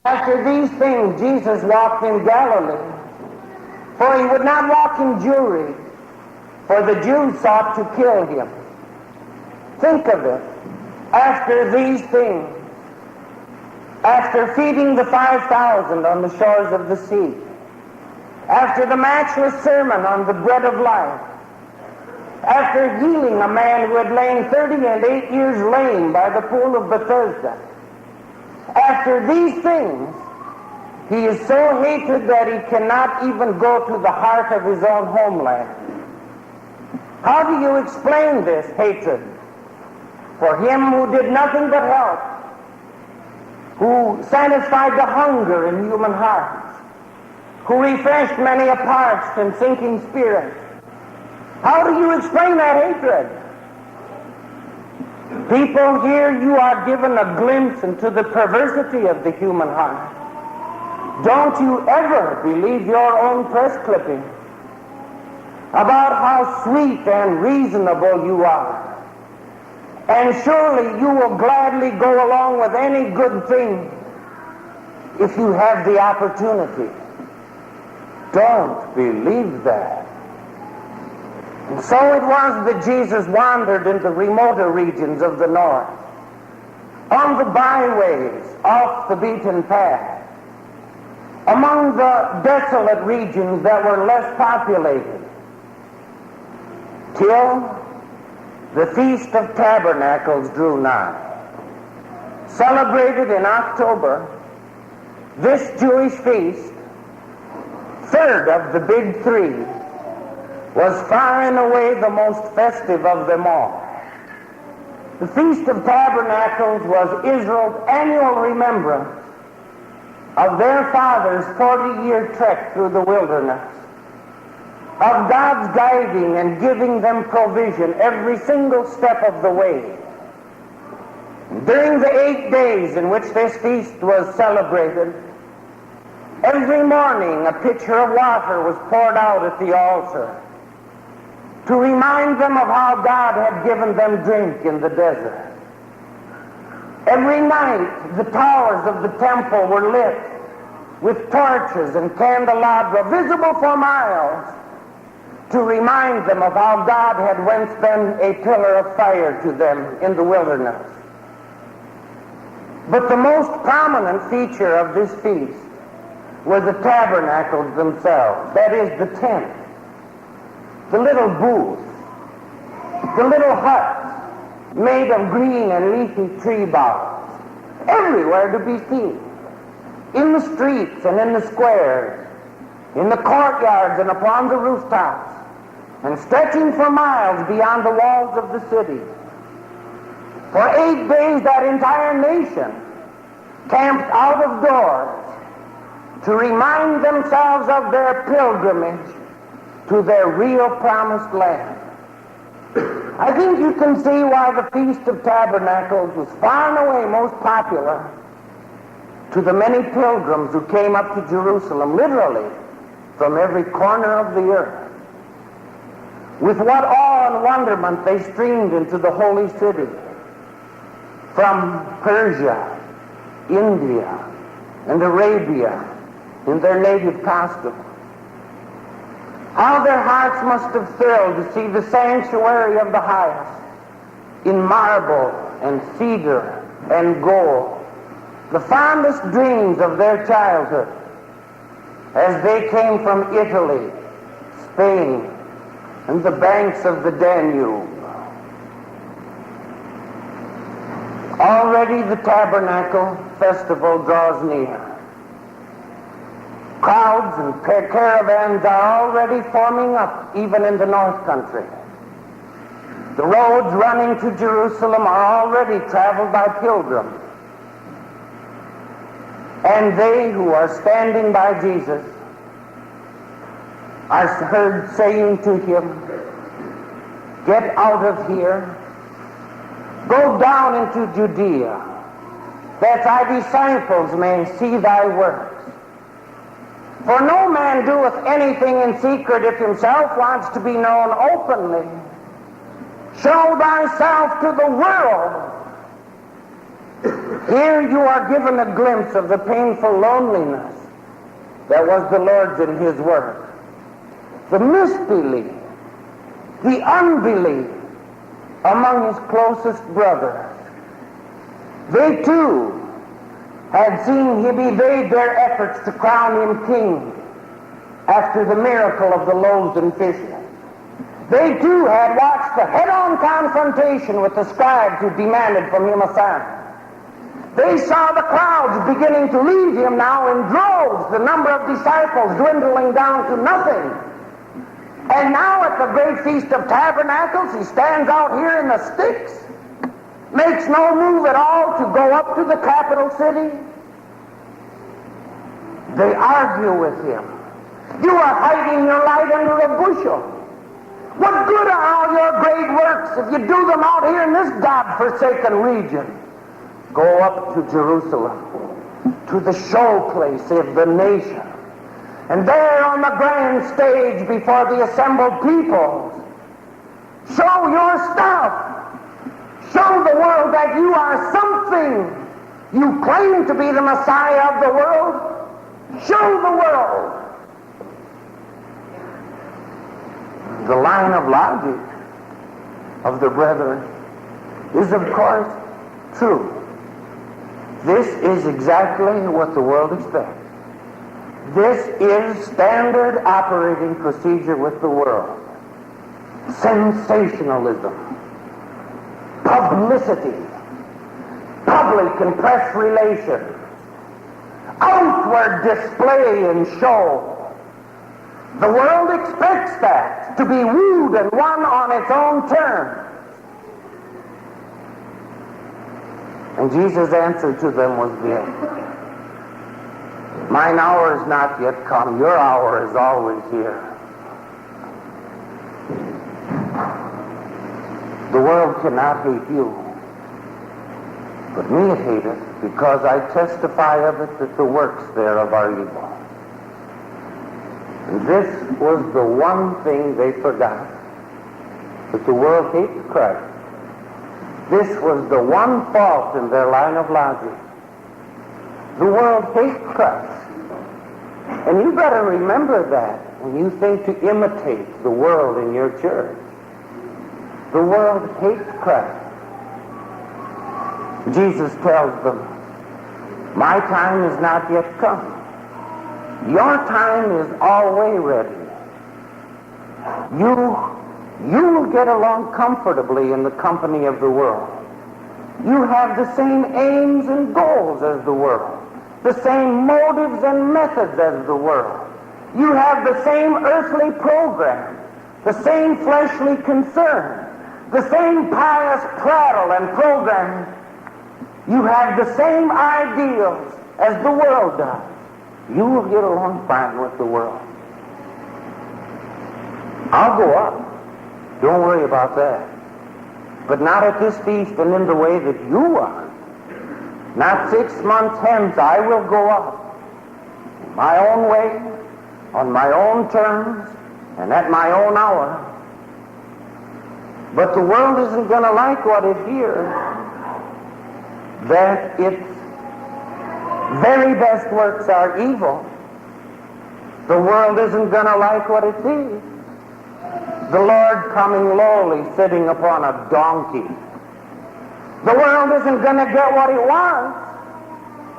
After these things, Jesus walked in Galilee, for he would not walk in Jewry, for the Jews sought to kill him. Think of it. After these things, after feeding the 5,000 on the shores of the sea, after the matchless sermon on the bread of life, after healing a man who had lain 38 years lame by the pool of Bethesda, after these things, he is so hated that he cannot even go to the heart of his own homeland. How do you explain this hatred for him who did nothing but help, who satisfied the hunger in human hearts, who refreshed many a parched and sinking spirit? How do you explain that hatred? People, here you are given a glimpse into the perversity of the human heart. Don't you ever believe your own press clipping about how sweet and reasonable you are. And surely you will gladly go along with any good thing if you have the opportunity. Don't believe that. And so it was that Jesus wandered in the remoter regions of the north, on the byways, off the beaten path, among the desolate regions that were less populated, till the Feast of Tabernacles drew nigh. Celebrated in October, this Jewish feast, third of the big three, was far and away the most festive of them all. The Feast of Tabernacles was Israel's annual remembrance of their father's 40-year trek through the wilderness, of God's guiding and giving them provision every single step of the way. During the 8 days in which this feast was celebrated, every morning a pitcher of water was poured out at the altar to remind them of how God had given them drink in the desert. Every night the towers of the temple were lit with torches and candelabra visible for miles to remind them of how God had once been a pillar of fire to them in the wilderness. But the most prominent feature of this feast were the tabernacles themselves, that is, the tent, the little booth, the little huts made of green and leafy tree boughs, everywhere to be seen, in the streets and in the squares, in the courtyards and upon the rooftops, and stretching for miles beyond the walls of the city. For 8 days that entire nation camped out of doors to remind themselves of their pilgrimage to their real promised land. I think you can see why the Feast of Tabernacles was far and away most popular to the many pilgrims who came up to Jerusalem, literally from every corner of the earth. With what awe and wonderment they streamed into the holy city from Persia, India, and Arabia in their native costume. How their hearts must have thrilled to see the sanctuary of the highest in marble and cedar and gold, the fondest dreams of their childhood as they came from Italy, Spain, and the banks of the Danube. Already the Tabernacle Festival draws near. Crowds and caravans are already forming up, even in the North Country. The roads running to Jerusalem are already traveled by pilgrims. And they who are standing by Jesus are heard saying to him, "Get out of here, go down into Judea, that thy disciples may see thy works. For no man doeth anything in secret if himself wants to be known openly. Show thyself to the world Here you are given a glimpse of the painful loneliness that was the Lord's in his work. The misbelief, the unbelief among his closest brothers. They too had seen him evade their efforts to crown him king after the miracle of the loaves and fishes. They too had watched the head-on confrontation with the scribes who demanded from him a sign. They saw the crowds beginning to leave him now in droves, the number of disciples dwindling down to nothing. And now at the great Feast of Tabernacles, he stands out here in the sticks, makes no move at all to go up to the capital city. They argue with him. You are hiding your light under a bushel. What good are all your great works if you do them out here in this God-forsaken region? Go up to Jerusalem, to the show place of the nation. And there on the grand stage before the assembled people, show your stuff. Show the world that you are something. You claim to be the Messiah of the world. Show the world. The line of logic of the brethren is, of course, true. This is exactly what the world expects. This is standard operating procedure with the world. Sensationalism, publicity, public and press relations, outward display and show. The world expects that, to be wooed and won on its own terms. And Jesus' answer to them was this: mine hour is not yet come. Your hour is always here. The world cannot hate you, but me it hateth, because I testify of it that the works thereof are evil. And this was the one thing they forgot, that the world hates Christ. This was the one fault in their line of logic. The world hates Christ. And you better remember that when you think to imitate the world in your church. The world hates Christ. Jesus tells them, my time is not yet come. Your time is always ready. You will get along comfortably in the company of the world. You have the same aims and goals as the world, the same motives and methods as the world. You have the same earthly program, the same fleshly concern, the same pious prattle and program. You have the same ideals as the world does. You will get along fine with the world. I'll go up. Don't worry about that. But not at this feast and in the way that you are. Not 6 months hence I will go up. My own way, on my own terms, and at my own hour. But the world isn't going to like what it hears. That its very best works are evil. The world isn't going to like what it sees. The Lord coming lowly, sitting upon a donkey. The world isn't going to get what it wants,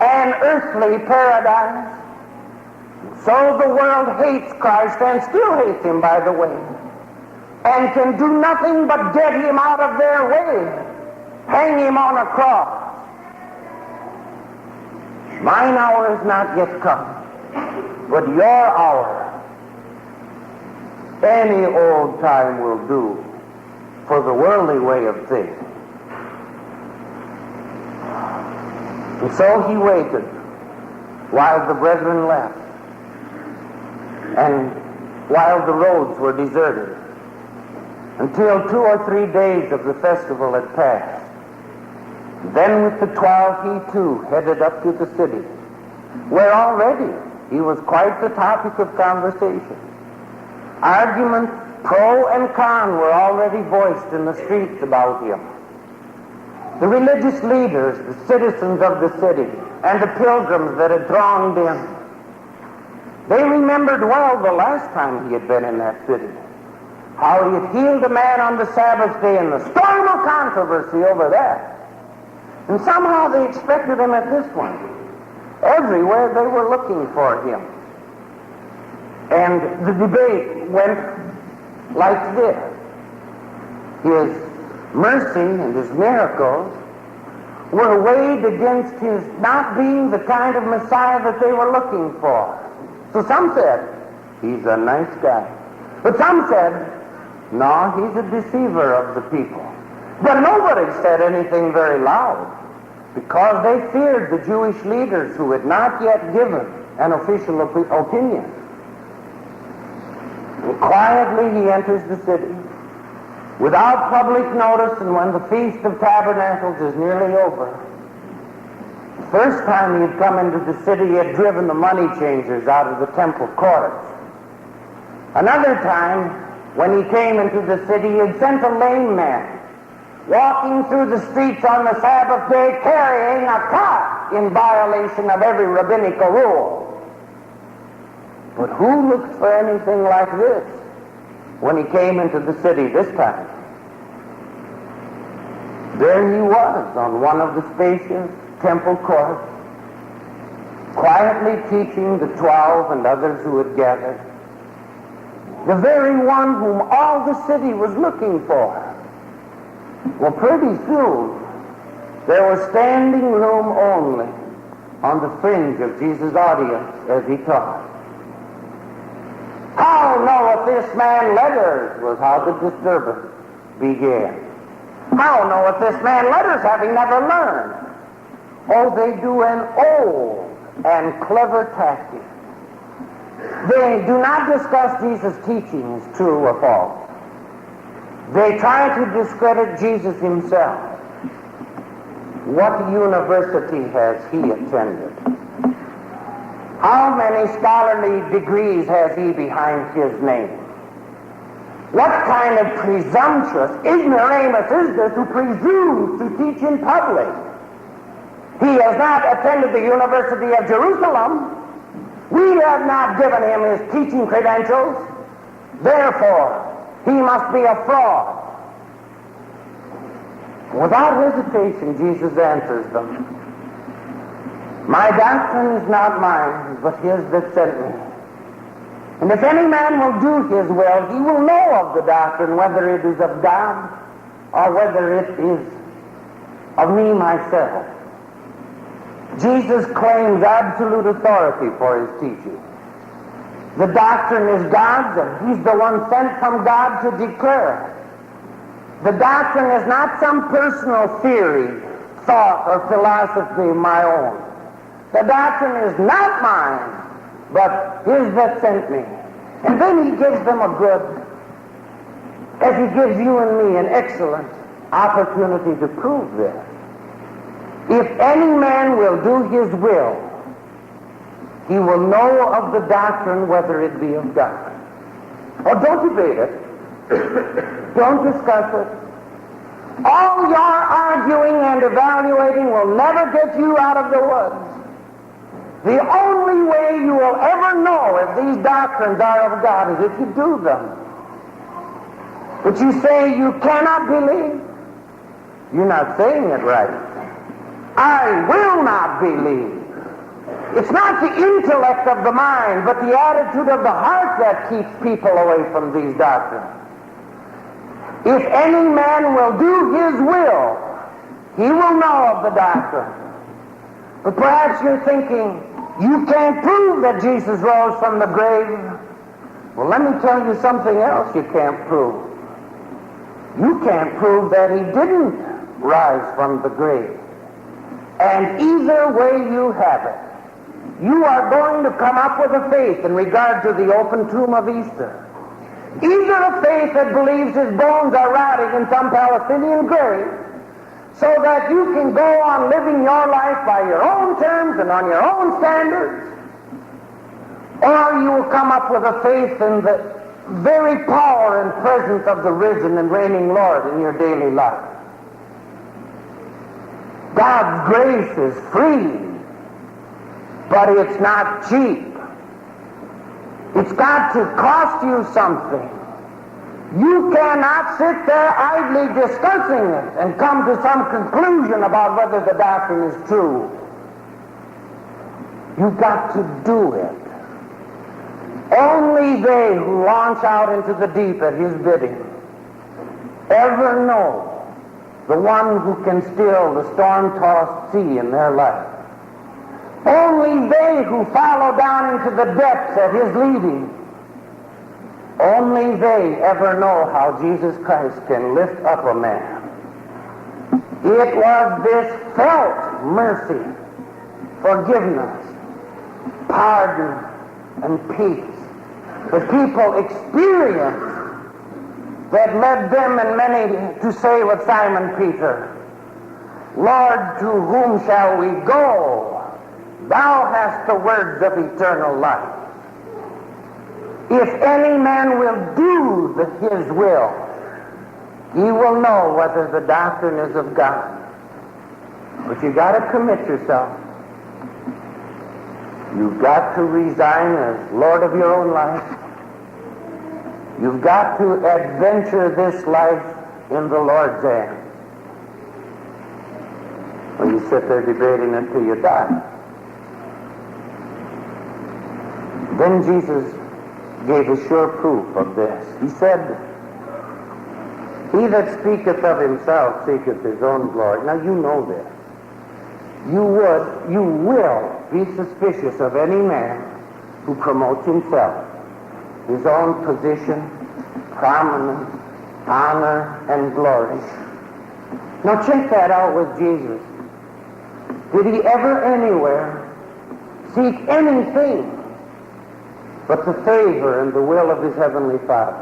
an earthly paradise. So the world hates Christ, and still hates him, by the way, and can do nothing but get him out of their way, hang him on a cross. Mine hour is not yet come, but your hour, any old time will do for the worldly way of things. And so he waited while the brethren left and while the roads were deserted until 2 or 3 days of the festival had passed. Then with the 12 he too headed up to the city, where already he was quite the topic of conversation. Arguments pro and con were already voiced in the streets about him. the religious leaders, the citizens of the city, and the pilgrims that had thronged in. They remembered well the last time he had been in that city, how he had healed a man on the Sabbath day and the storm of controversy over that. And somehow they expected him at this one. Everywhere they were looking for him. And the debate went like this. His mercy and his miracles were weighed against his not being the kind of Messiah that they were looking for. So some said, he's a nice guy. But some said, no, he's a deceiver of the people. But nobody said anything very loud, because they feared the Jewish leaders who had not yet given an official opinion. And quietly he enters the city, without public notice, and when the Feast of Tabernacles is nearly over. The first time he had come into the city, he had driven the money changers out of the temple courts. Another time, when he came into the city, he had sent a lame man walking through the streets on the Sabbath day carrying a cot in violation of every rabbinical rule. But who looked for anything like this when he came into the city this time? There he was on one of the spacious temple courts, quietly teaching the 12 and others who had gathered, the very one whom all the city was looking for. Well, pretty soon, there was standing room only on the fringe of Jesus' audience as he taught. How knoweth this man letters, was how the disturbance began. How knoweth this man letters, having never learned? Oh, they do an old and clever tactic. They do not discuss Jesus' teachings, true or false. They try to discredit Jesus himself. What university has he attended? How many scholarly degrees has he behind his name? What kind of presumptuous ignoramus is this who presumes to teach in public? He has not attended the University of Jerusalem. We have not given him his teaching credentials. Therefore, he must be a fraud. Without hesitation, Jesus answers them. My doctrine is not mine, but his that sent me. And if any man will do his will, he will know of the doctrine, whether it is of God or whether it is of me myself. Jesus claims absolute authority for his teaching. The doctrine is God's, and he's the one sent from God to declare it. The doctrine is not some personal theory, thought, or philosophy of my own. The doctrine is not mine, but his that sent me. And then he gives them a good, as he gives you and me an excellent opportunity to prove this. If any man will do his will, he will know of the doctrine whether it be of God. Oh, don't debate it. Don't discuss it. All your arguing and evaluating will never get you out of the woods. The only way you will ever know if these doctrines are of God is if you do them. But you say you cannot believe. You're not saying it right. I will not believe. It's not the intellect of the mind, but the attitude of the heart that keeps people away from these doctrines. If any man will do his will, he will know of the doctrine. But perhaps you're thinking, you can't prove that Jesus rose from the grave. Well, let me tell you something else you can't prove. You can't prove that he didn't rise from the grave. And either way you have it, you are going to come up with a faith in regard to the open tomb of Easter. Either a faith that believes his bones are rotting in some Palestinian grave, so that you can go on living your life by your own terms and on your own standards, or you will come up with a faith in the very power and presence of the risen and reigning Lord in your daily life. God's grace is free, but it's not cheap. It's got to cost you something. You cannot sit there idly discussing it and come to some conclusion about whether the doctrine is true. You've got to do it. Only they who launch out into the deep at his bidding ever know the one who can still the storm-tossed sea in their life. Only they who follow down into the depths at his leading, only they ever know how Jesus Christ can lift up a man. It was this felt mercy, forgiveness, pardon, and peace that people experienced that led them and many to say with Simon Peter, Lord, to whom shall we go? Thou hast the words of eternal life. If any man will do his will, he will know whether the doctrine is of God. But you got to commit yourself. You've got to resign as Lord of your own life. You've got to adventure this life in the Lord's hands. When you sit there debating it till you die. Then Jesus gave a sure proof of this. He said, he that speaketh of himself seeketh his own glory. Now you know this. You will be suspicious of any man who promotes himself, his own position, prominence, honor, and glory. Now check that out with Jesus. Did he ever anywhere seek anything but the favor and the will of his heavenly Father?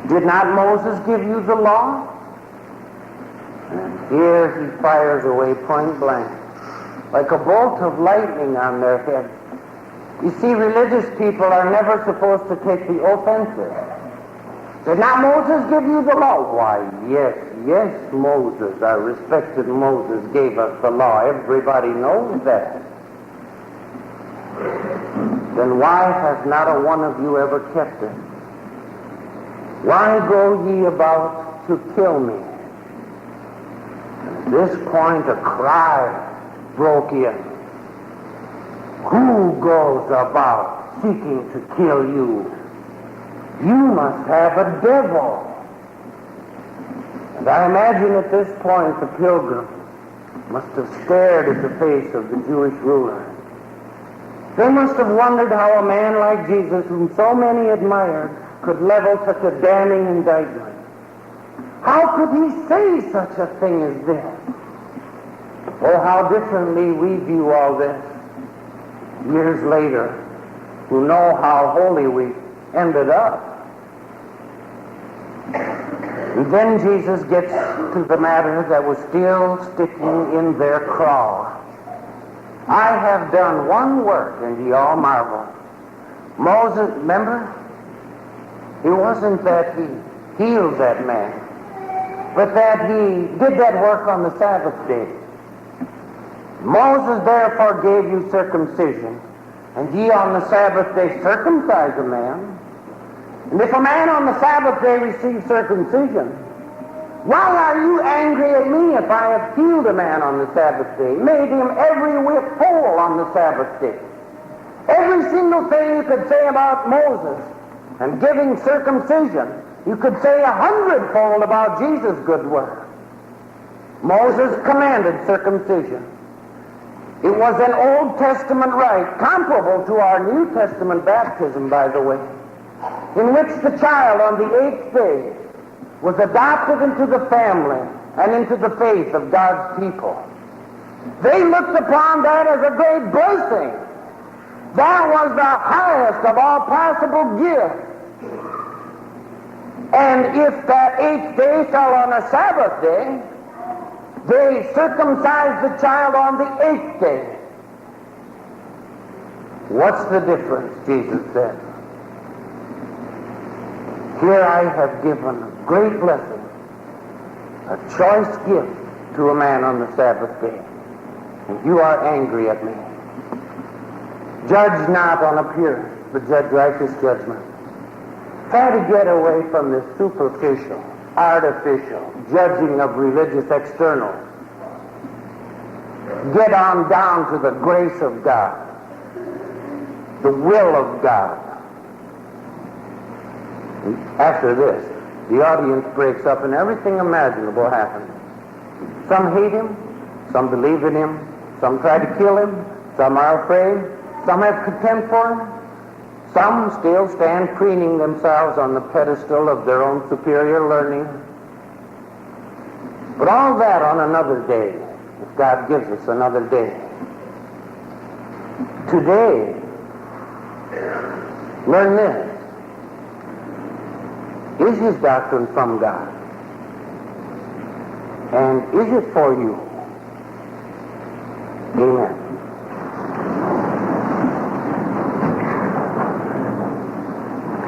Did not Moses give you the law? And here he fires away point blank, like a bolt of lightning on their head. You see, religious people are never supposed to take the offensive. Did not Moses give you the law? Why, yes, Moses, our respected Moses, gave us the law. Everybody knows that. Then why has not a one of you ever kept it? Why go ye about to kill me? At this point a cry broke in. Who goes about seeking to kill you? You must have a devil. And I imagine at this point the pilgrim must have stared at the face of the Jewish ruler. They must have wondered how a man like Jesus, whom so many admired, could level such a damning indictment. How could he say such a thing as this? Oh, how differently we view all this years later, who know how holy we ended up. And then Jesus gets to the matter that was still sticking in their craw. I have done one work, and ye all marvel. Moses, remember? It wasn't that he healed that man, but that he did that work on the Sabbath day. Moses therefore gave you circumcision, and ye on the Sabbath day circumcise a man. And if a man on the Sabbath day receives circumcision, why are you angry at me if I have healed a man on the Sabbath day, made him every whit whole on the Sabbath day? Every single thing you could say about Moses and giving circumcision, you could say 100-fold about Jesus' good work. Moses commanded circumcision. It was an Old Testament rite, comparable to our New Testament baptism, by the way, in which the child on the 8th day was adopted into the family and into the faith of God's people. They looked upon that as a great blessing. That was the highest of all possible gifts. And if that 8th day fell on a Sabbath day, they circumcised the child on the 8th day. What's the difference, Jesus said? Here I have given a great blessing, a choice gift to a man on the Sabbath day, and you are angry at me. Judge not on appearance, but judge righteous judgment. Try to get away from this superficial, artificial judging of religious externals. Get on down to the grace of God, the will of God. After this, the audience breaks up and everything imaginable happens. Some hate him, some believe in him, some try to kill him, some are afraid, some have contempt for him, some still stand preening themselves on the pedestal of their own superior learning. But all that on another day, if God gives us another day. Today, learn this. Is his doctrine from God? And is it for you? Amen.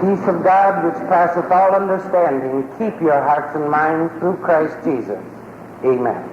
Peace of God which passeth all understanding, keep your hearts and minds through Christ Jesus. Amen.